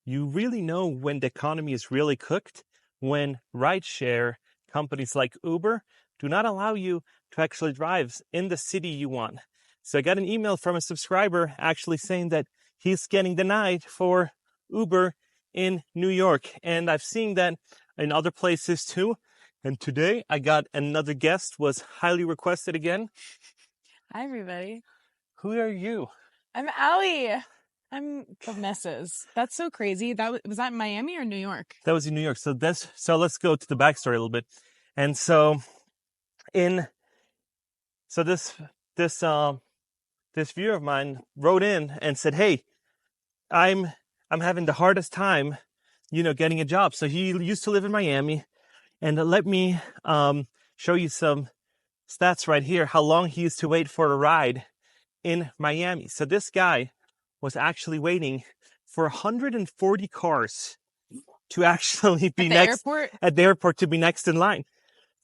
You really know when the economy is really cooked when rideshare companies like Uber do not allow you to actually drive in the city you want. So I got an email from a subscriber actually saying that he's getting denied for Uber in New York. And I've seen that in other places too. And today I got another guest, was highly requested again. Hi, everybody. Who are you? I'm Allie. I'm the messes. That's so crazy. Was that in Miami or New York? That was in New York. So let's go to the backstory a little bit. And so this viewer of mine wrote in and said, "Hey, I'm having the hardest time, getting a job." So he used to live in Miami, and let me show you some stats right here. How long he used to wait for a ride in Miami. So this guy was actually waiting for 140 cars to actually be next at the airport, to be next in line.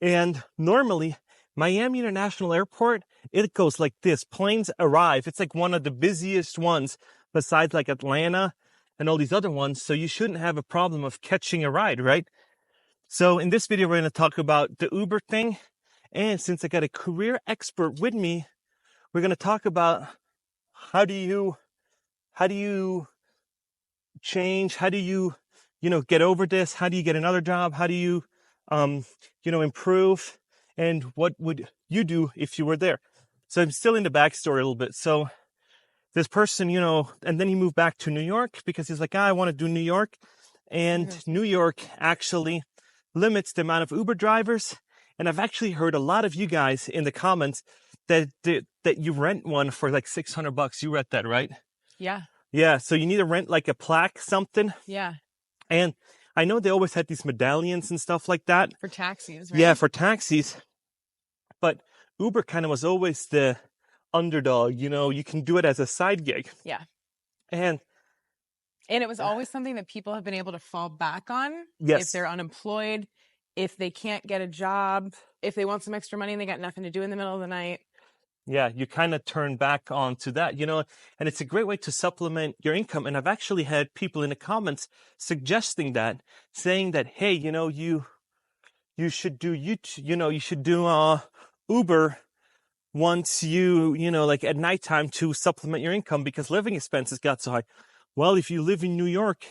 And normally, Miami International Airport, it goes like this. Planes arrive. It's like one of the busiest ones besides like Atlanta and all these other ones. So you shouldn't have a problem of catching a ride, right? So in this video, we're going to talk about the Uber thing. And since I got a career expert with me, we're going to talk about how do you change? How do you, get over this? How do you get another job? How do you, improve? And what would you do if you were there? So I'm still in the backstory a little bit. So this person, and then he moved back to New York because he's like, I want to do New York. And New York actually limits the amount of Uber drivers. And I've actually heard a lot of you guys in the comments that you rent one for like $600. You read that, right? Yeah. Yeah. So you need to rent like a plaque, something. Yeah. And I know they always had these medallions and stuff like that. For taxis, right? Yeah, for taxis. But Uber kind of was always the underdog, you can do it as a side gig. Yeah. And it was always something that people have been able to fall back on. Yes. If they're unemployed, if they can't get a job, if they want some extra money and they got nothing to do in the middle of the night. Yeah, you kind of turn back onto that, and it's a great way to supplement your income. And I've actually had people in the comments suggesting that, saying that, hey, you should do Uber once like at nighttime to supplement your income because living expenses got so high. Well, if you live in New York,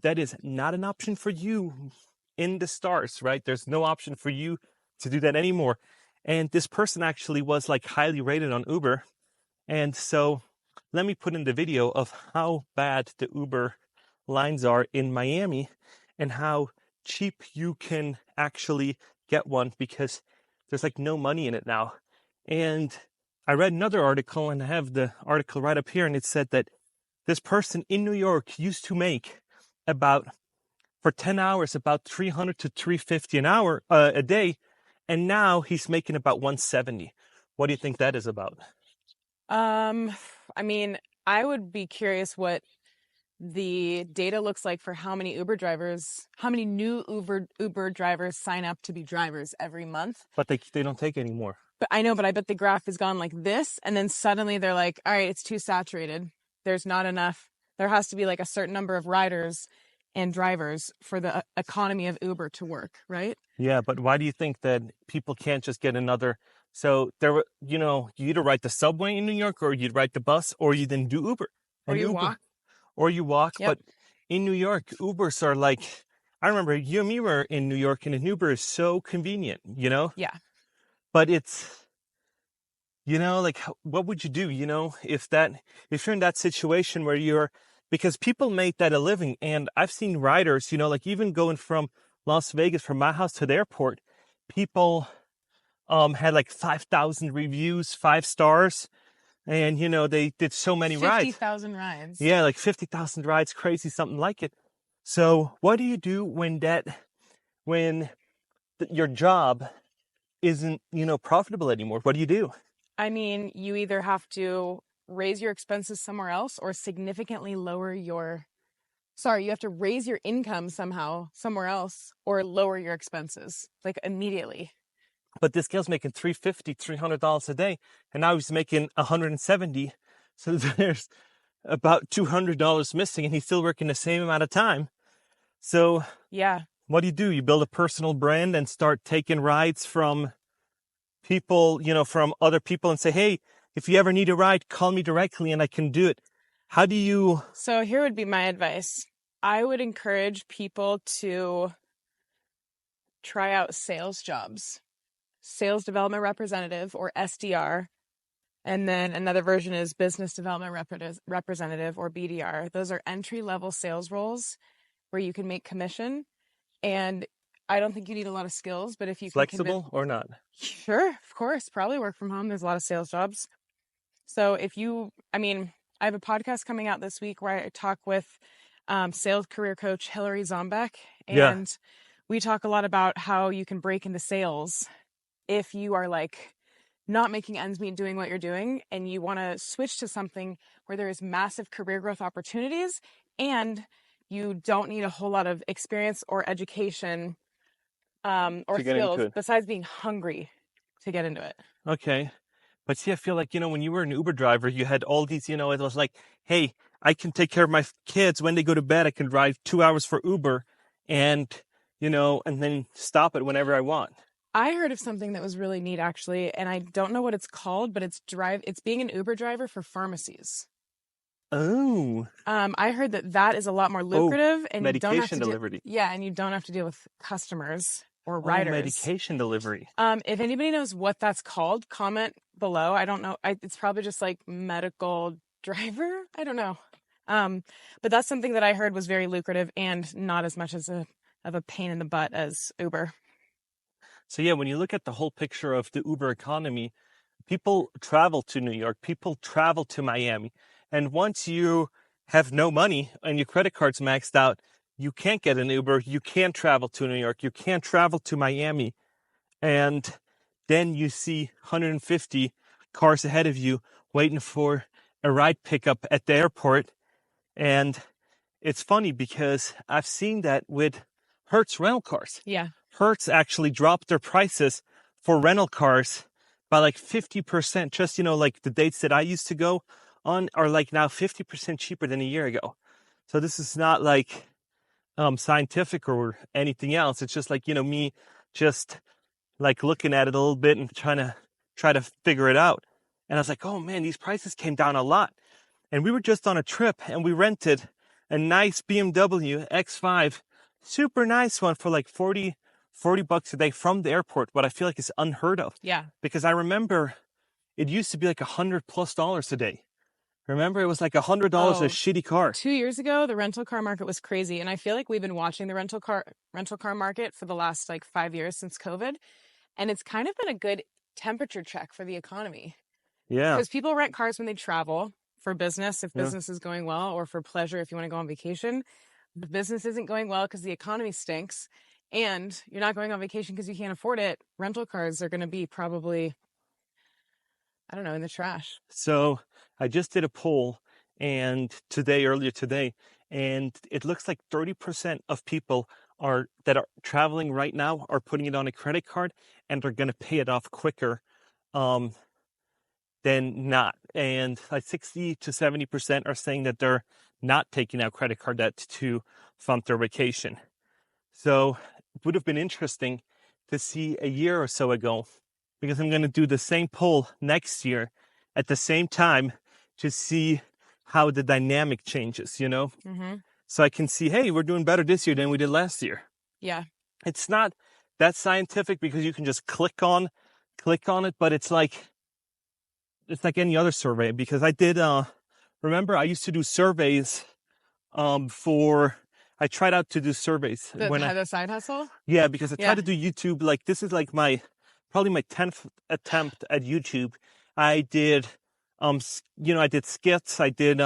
that is not an option for you in the stars, right? There's no option for you to do that anymore. And this person actually was like highly rated on Uber. And so let me put in the video of how bad the Uber lines are in Miami and how cheap you can actually get one because there's like no money in it now. And I read another article, and I have the article right up here, and it said that this person in New York used to make for 10 hours, about $300 to $350 an hour a day. And now he's making about $170. What do you think that is about? I mean, I would be curious what the data looks like for how many new Uber drivers sign up to be drivers every month. But they don't take anymore. But I know, but I bet the graph has gone like this, and then suddenly they're like, all right, it's too saturated. There's not enough. There has to be like a certain number of riders and drivers for the economy of Uber to work, right? Yeah, but why do you think that people can't just get another? So there, you either ride the subway in New York, or you'd ride the bus, or you then do Uber. Or you walk. Or you walk. Yep. But in New York, Ubers are like, I remember you and me were in New York, and an Uber is so convenient, Yeah. But it's, like, what would you do, if you're in that situation where because people make that a living. And I've seen riders, like even going from Las Vegas, from my house to the airport, people had like 5,000 reviews, 5 stars. And, they did so many rides. 50,000 rides. Yeah, like 50,000 rides, crazy, something like it. So what do you do when your job isn't, profitable anymore? What do you do? I mean, you either have to raise your expenses somewhere else or significantly you have to raise your income somehow somewhere else or lower your expenses, like immediately. But this guy's making $300 a day, and now he's making $170. So about $200 missing, and he's still working the same amount of time. So Yeah. what do? You build a personal brand and start taking rides from people, from other people, and say, hey, if you ever need a ride, call me directly and I can do it. How do you... So here would be my advice. I would encourage people to try out sales jobs, sales development representative or SDR. And then another version is business development representative or BDR. Those are entry-level sales roles where you can make commission. And I don't think you need a lot of skills, but if you can Flexible or not? Sure, of course, probably work from home. There's a lot of sales jobs. So I have a podcast coming out this week where I talk with sales career coach Hillary Zombeck, Yeah. and we talk a lot about how you can break into sales if you are like not making ends meet doing what you're doing and you want to switch to something where there is massive career growth opportunities and you don't need a whole lot of experience or education or skills besides being hungry to get into it. Okay. But see, I feel like, when you were an Uber driver, you had all these, it was like, hey, I can take care of my kids when they go to bed. I can drive 2 hours for Uber and, and then stop it whenever I want. I heard of something that was really neat, actually, and I don't know what it's called, but it's being an Uber driver for pharmacies. Oh. I heard that is a lot more lucrative, and medication delivery. And you don't have to deal with customers or riders. Medication delivery. If anybody knows what that's called, comment below. I don't know. It's probably just like medical driver. I don't know. But that's something that I heard was very lucrative and not as much of a pain in the butt as Uber. So yeah, when you look at the whole picture of the Uber economy, people travel to New York, people travel to Miami. And once you have no money and your credit card's maxed out, you can't get an Uber, you can't travel to New York, you can't travel to Miami. And then you see 150 cars ahead of you waiting for a ride pickup at the airport. And it's funny because I've seen that with Hertz rental cars. Yeah. Hertz actually dropped their prices for rental cars by like 50%. Just, like the dates that I used to go on are like now 50% cheaper than a year ago. So this is not like scientific or anything else. It's just like, me just like looking at it a little bit and try to figure it out. And I was like, oh man, these prices came down a lot. And we were just on a trip and we rented a nice BMW X5, super nice one for like 40 bucks a day from the airport, what I feel like is unheard of. Yeah. Because I remember it used to be like $100+ a day. Remember, it was like $100 a shitty car. 2 years ago, the rental car market was crazy. And I feel like we've been watching the rental car market for the last like 5 years since COVID. And it's kind of been a good temperature check for the economy. Yeah. Because people rent cars when they travel for business, if business is going well, or for pleasure, if you want to go on vacation. The business isn't going well because the economy stinks. And you're not going on vacation because you can't afford it. Rental cars are going to be probably, I don't know, in the trash. So I just did a poll earlier today, and it looks like 30% of people that are traveling right now are putting it on a credit card and are going to pay it off quicker than not. And like 60 to 70% are saying that they're not taking out credit card debt to fund their vacation. So it would have been interesting to see a year or so ago, because I'm going to do the same poll next year at the same time to see how the dynamic changes, Mm-hmm. So I can see, hey, we're doing better this year than we did last year. Yeah. It's not that scientific because you can just click on it, but it's like any other survey, because I did, remember I used to do surveys I tried out to do surveys. When I had a side hustle? Yeah, because I tried to do YouTube. Like, this is like probably my 10th attempt at YouTube. I did, I did skits. We did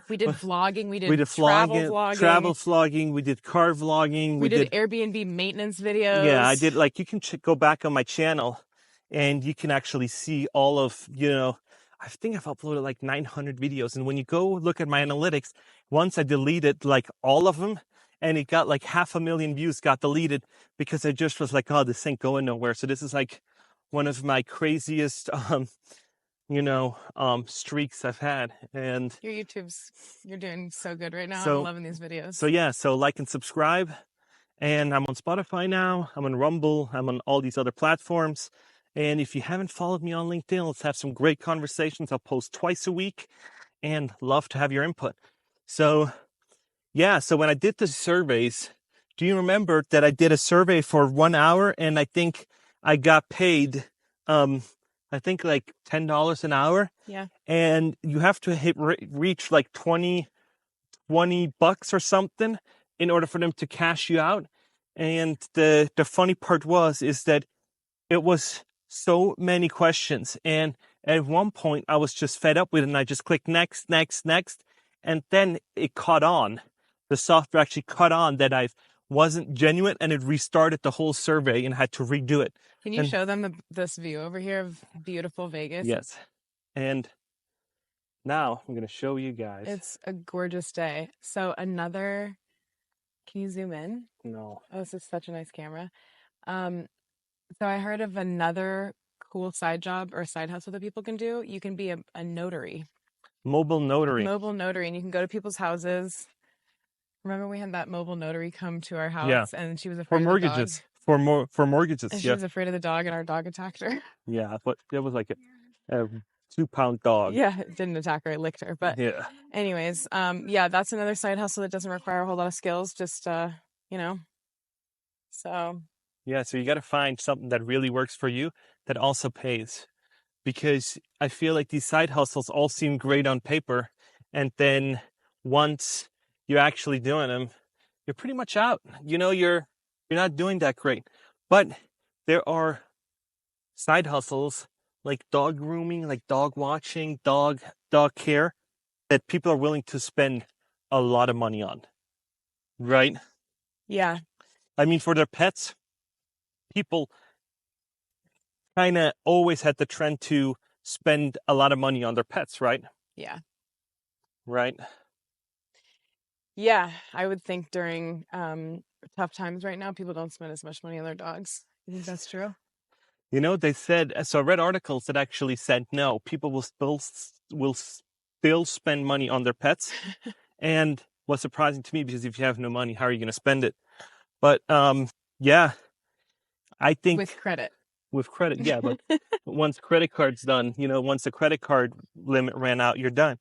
vlogging. We did travel vlogging. We did car vlogging. We did Airbnb maintenance videos. Yeah, I did. Like, you can go back on my channel and you can actually see all of, I think I've uploaded like 900 videos. And when you go look at my analytics, once I deleted like all of them, and it got like 500,000 views got deleted because I just was like, oh, this ain't going nowhere. So this is like one of my craziest streaks I've had. And You're doing so good right now. I'm so, loving these videos. so like and subscribe. And I'm on Spotify now. I'm on Rumble. I'm on all these other platforms. And if you haven't followed me on LinkedIn, let's have some great conversations. I'll post twice a week and love to have your input. So, yeah. So when I did the surveys, do you remember that I did a survey for 1 hour and I think I got paid, I think like $10 an hour. Yeah. And you have to reach like 20 bucks or something in order for them to cash you out. And the funny part is that it was so many questions. And at one point I was just fed up with it and I just clicked next, next, next. And then it caught on. The software actually caught on that I wasn't genuine and it restarted the whole survey and had to redo it. Can you show them this view over here of beautiful Vegas? Yes. And now I'm going to show you guys. It's a gorgeous day. So can you zoom in? No. Oh, this is such a nice camera. So I heard of another cool side job or side hustle that people can do. You can be a notary. Mobile notary. Mobile notary, and you can go to people's houses. Remember we had that mobile notary come to our house, Yeah. and she was afraid For of mortgages. the dog. For mortgages. And Yeah. she was afraid of the dog, and our dog attacked her. Yeah, but it was like a 2-pound dog. Yeah, it didn't attack her, it licked her. But yeah. Anyways, yeah, that's another side hustle that doesn't require a whole lot of skills. Just so Yeah, so you got to find something that really works for you that also pays. Because I feel like these side hustles all seem great on paper. And then once you're actually doing them, you're pretty much out. You're not doing that great. But there are side hustles like dog grooming, like dog watching, dog care that people are willing to spend a lot of money on. Right? yeah. I mean, for their pets, people kind of always had the trend to spend a lot of money on their pets, right? Yeah. Right. Yeah, I would think during tough times right now, people don't spend as much money on their dogs. You think that's true? They said, so I read articles that actually said, no, people will still spend money on their pets. And what's surprising to me, because if you have no money, how are you going to spend it? But yeah, I think with credit, yeah. But once credit card's done, once the credit card limit ran out, you're done.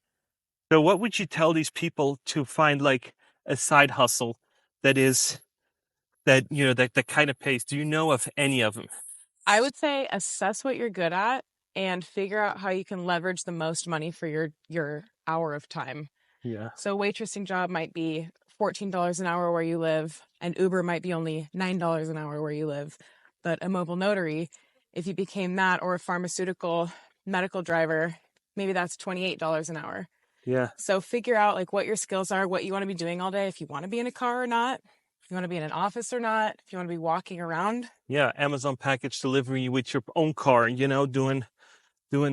So what would you tell these people to find like a side hustle that kind of pays? Do you know of any of them? I would say assess what you're good at and figure out how you can leverage the most money for your hour of time. Yeah. So waitressing job might be $14 an hour where you live, and Uber might be only $9 an hour where you live. But a mobile notary, if you became that, or a pharmaceutical medical driver, maybe that's $28 an hour. Yeah. So figure out like what your skills are, what you want to be doing all day, if you want to be in a car or not, if you want to be in an office or not, if you want to be walking around. Yeah, Amazon package delivery with your own car, doing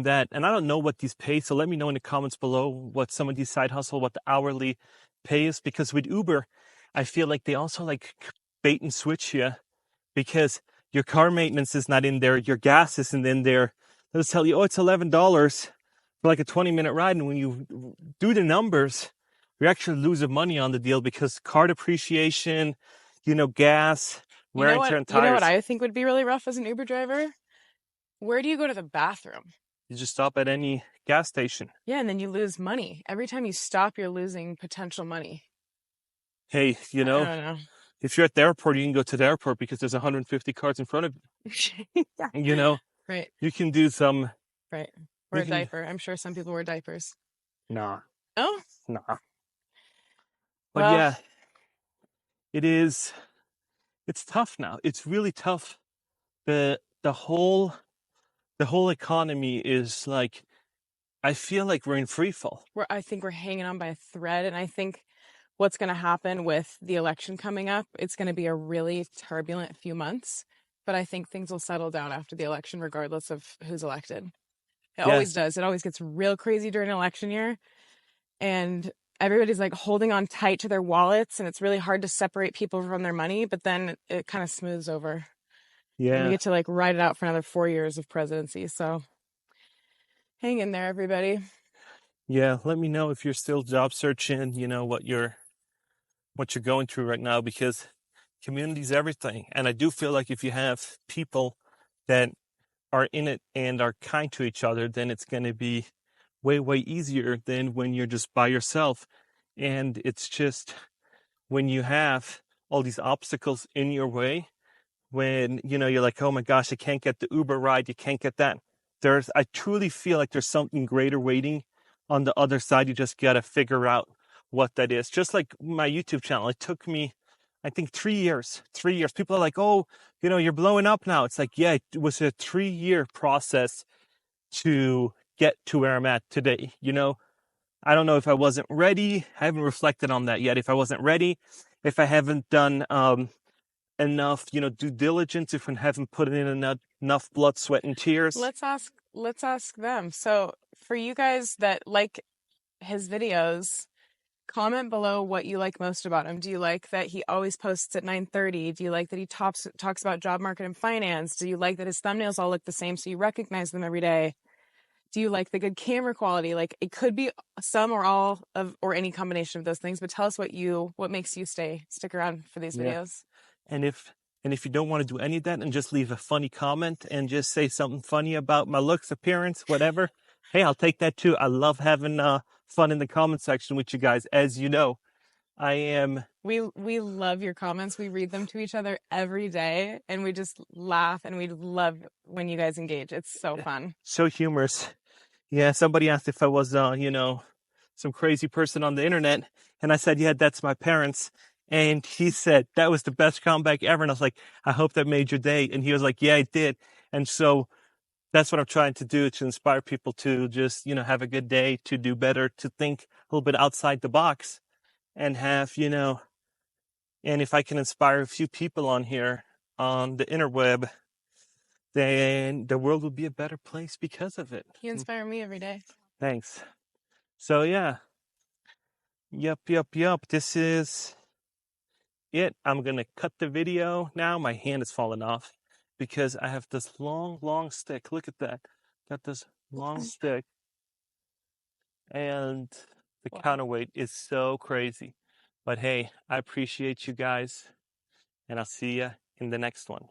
that. And I don't know what these pay, so let me know in the comments below what some of these side hustle, what the hourly pay is. Because with Uber, I feel like they also like bait and switch you, because your car maintenance is not in there, your gas isn't in there. They'll tell you, oh, it's $11 for like a 20-minute ride. And when you do the numbers, you're actually losing money on the deal because car depreciation, gas, wear and tear on tires. You know what I think would be really rough as an Uber driver? Where do you go to the bathroom? You just stop at any gas station. Yeah, and then you lose money. Every time you stop, you're losing potential money. Hey, I don't know. If you're at the airport, you can go to the airport because there's 150 cars in front of you. Yeah. Right. You can do some. Right. Or a diaper. I'm sure some people wear diapers. Nah. Oh? Nah. But yeah, it's tough now. It's really tough. The whole economy is like, I feel like we're in free fall. I think we're hanging on by a thread, and I think what's going to happen with the election coming up, it's going to be a really turbulent few months, but I think things will settle down after the election regardless of who's elected. It always does. It always gets real crazy during an election year, and everybody's like holding on tight to their wallets, and it's really hard to separate people from their money, but then it kind of smooths over. Yeah. And we get to like ride it out for another 4 years of presidency. So Hang in there, everybody. Yeah, let me know if you're still job searching, what you're going through right now, because community's everything. And I do feel like if you have people that are in it and are kind to each other, then it's going to be way, way easier than when you're just by yourself. And it's just when you have all these obstacles in your way, when you're like, oh my gosh, I can't get the Uber ride, you can't get that. I truly feel like there's something greater waiting on the other side. You just got to figure out what that is. Just like my YouTube channel, it took me, I think, 3 years. 3 years. People are like, oh, you're blowing up now. It's like, yeah, it was a 3-year process to get to where I'm at today. I don't know if I wasn't ready. I haven't reflected on that yet. If I wasn't ready, if I haven't done enough, due diligence, if I haven't put in enough blood, sweat, and tears. Let's ask them. So for you guys that like his videos, comment below what you like most about him. Do you like that he always posts at 9:30? Do you like that he talks about job market and finance? Do you like that his thumbnails all look the same so you recognize them every day? Do you like the good camera quality? Like, it could be some or all of, or any combination of those things, but tell us what makes you stick around for these Yeah. videos. And if you don't want to do any of that and just leave a funny comment and just say something funny about my looks, appearance, whatever, hey, I'll take that too. I love having fun in the comment section with you guys. As you know, I am We love your comments. We read them to each other every day and we just laugh and we love when you guys engage. It's so fun. so humorous. Yeah, somebody asked if I was, some crazy person on the internet, and I said, yeah, that's my parents. And he said, that was the best comeback ever. And I was like, I hope that made your day. And he was like, yeah, it did. And so that's what I'm trying to do, to inspire people to just, have a good day, to do better, to think a little bit outside the box, and have, and if I can inspire a few people on here on the interweb, then the world will be a better place because of it. You inspire me every day. Thanks. So yeah, yep. This is it. I'm gonna cut the video now. My hand is falling off because I have this long, long stick. Look at that. Got this long stick, and the Wow. counterweight is so crazy. But hey, I appreciate you guys, and I'll see you in the next one.